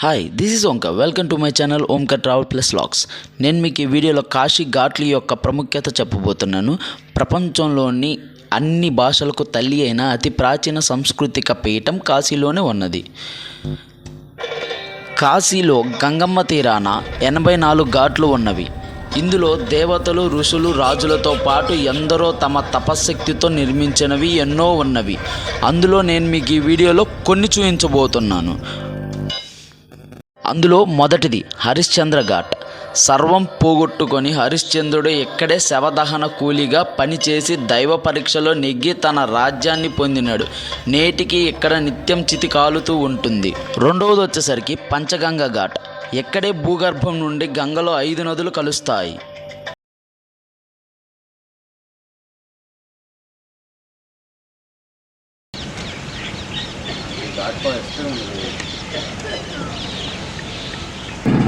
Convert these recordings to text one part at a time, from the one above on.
Hi, this is Omkar. Welcome to my channel Omkar travel plus vlogs. నేను మీకు ఈ వీడియోలో కాశీ ఘాట్ల యొక్క ప్రాముఖ్యత చెప్పబోతున్నాను. ప్రపంచంలోని అన్ని భాషలకు తల్లి అయిన అతి ప్రాచీన సాంస్కృతిక పీఠం కాశీలోనే ఉన్నది. కాశీలో గంగమ్మ తీరాన 84 ఘాట్లు ఉన్నవి. ఇందులో దేవతలు, ఋషులు, రాజులతో పాటు ఎందరో తమ తపశ్శక్తితో నిర్మించినవి ఎన్నో ఉన్నవి. అందులో నేను మీకు ఈ వీడియోలో కొన్ని చూపించబోతున్నాను. అందులో మొదటిది హరిశ్చంద్ర ఘాట్. సర్వం పోగొట్టుకొని హరిశ్చంద్రుడు ఇక్కడే శవదహన కూలీగా పనిచేసి దైవ పరీక్షలో నెగ్గి తన రాజ్యాన్ని పొందినాడు. నేటికి ఇక్కడ నిత్యం చితి కాలుతూ ఉంటుంది. రెండవది వచ్చేసరికి పంచగంగ ఘాట్. ఇక్కడే భూగర్భం నుండి గంగలో 5 నదులు కలుస్తాయి.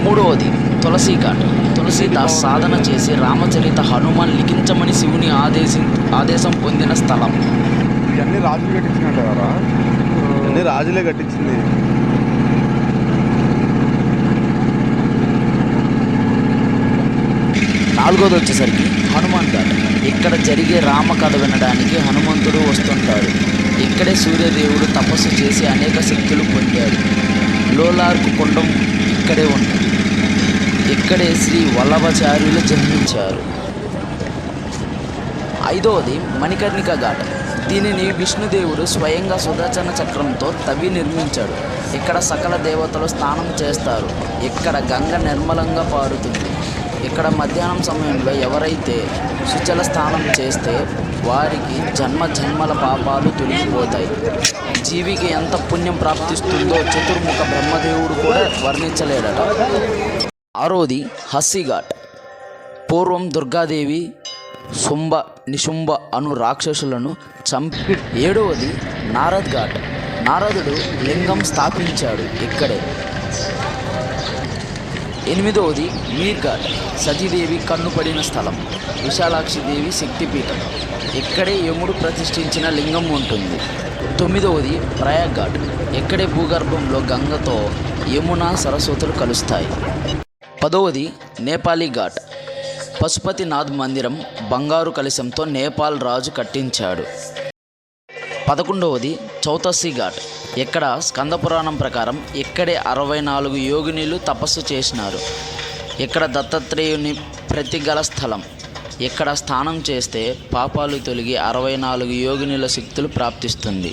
మూడవది తులసి ఘాట్. తులసీదాస్ సాధన చేసి రామచరిత హనుమాన్ లిఖించమని శివుని ఆదేశం పొందిన స్థలం. ఇవన్నీ రాజులు కట్టించినట్టు కదా, అన్ని రాజులే కట్టించింది. నాలుగోది వచ్చేసరికి హనుమాన్ ఘాట్. ఇక్కడ జరిగే రామ కథ వినడానికి హనుమంతుడు వస్తుంటాడు. ఇక్కడే సూర్యదేవుడు తపస్సు చేసి అనేక శక్తులు పొందాడు. లోలార్కు కుండం ఇక్కడే ఉన్నది. ఇక్కడే శ్రీ వల్లభాచార్యులు జన్మించారు. ఐదవది మణికర్ణిక ఘాట్. దీనిని విష్ణుదేవుడు స్వయంగా సుదర్శన చక్రంతో తవ్వి నిర్మించాడు. ఇక్కడ సకల దేవతలు స్నానం చేస్తారు. ఇక్కడ గంగ నిర్మలంగా పారుతుంది. ఇక్కడ మధ్యాహ్నం సమయంలో ఎవరైతే శుచల స్నానం చేస్తే వారికి జన్మల పాపాలు తొలగిపోతాయి. జీవికి ఎంత పుణ్యం ప్రాప్తిస్తుందో చతుర్ముఖ బ్రహ్మదేవుడు కూడా వర్ణించలేడట. ఆరోది హస్సీ ఘాట్. పూర్వం దుర్గాదేవి శుంభ నిశుంభ అను రాక్షసులను చంపి. ఏడవది నారద్ ఘాట్. నారదుడు లింగం స్థాపించాడు ఇక్కడే. ఎనిమిదవది మీర్ ఘాట్. సతీదేవి కన్నుపడిన స్థలం. విశాలాక్షిదేవి శక్తిపీఠం. ఇక్కడే యముడు ప్రతిష్ఠించిన లింగం ఉంటుంది. తొమ్మిదవది ప్రయాగ్ ఘాట్. ఇక్కడే భూగర్భంలో గంగతో యమున సరస్వతులు కలుస్తాయి. పదవది నేపాలీ ఘాట్. పశుపతినాథ్ మందిరం బంగారు కలశంతో నేపాల్ రాజు కట్టించాడు. 11వది చౌతస్సీ ఘాట్. ఇక్కడ స్కందపురాణం ప్రకారం ఇక్కడే 64 యోగినులు తపస్సు చేసినారు. ఇక్కడ దత్తాత్రేయుని ప్రతిగల స్థలం. ఇక్కడ స్నానం చేస్తే పాపాలు తొలగి 64 యోగినుల శక్తులు ప్రాప్తిస్తుంది.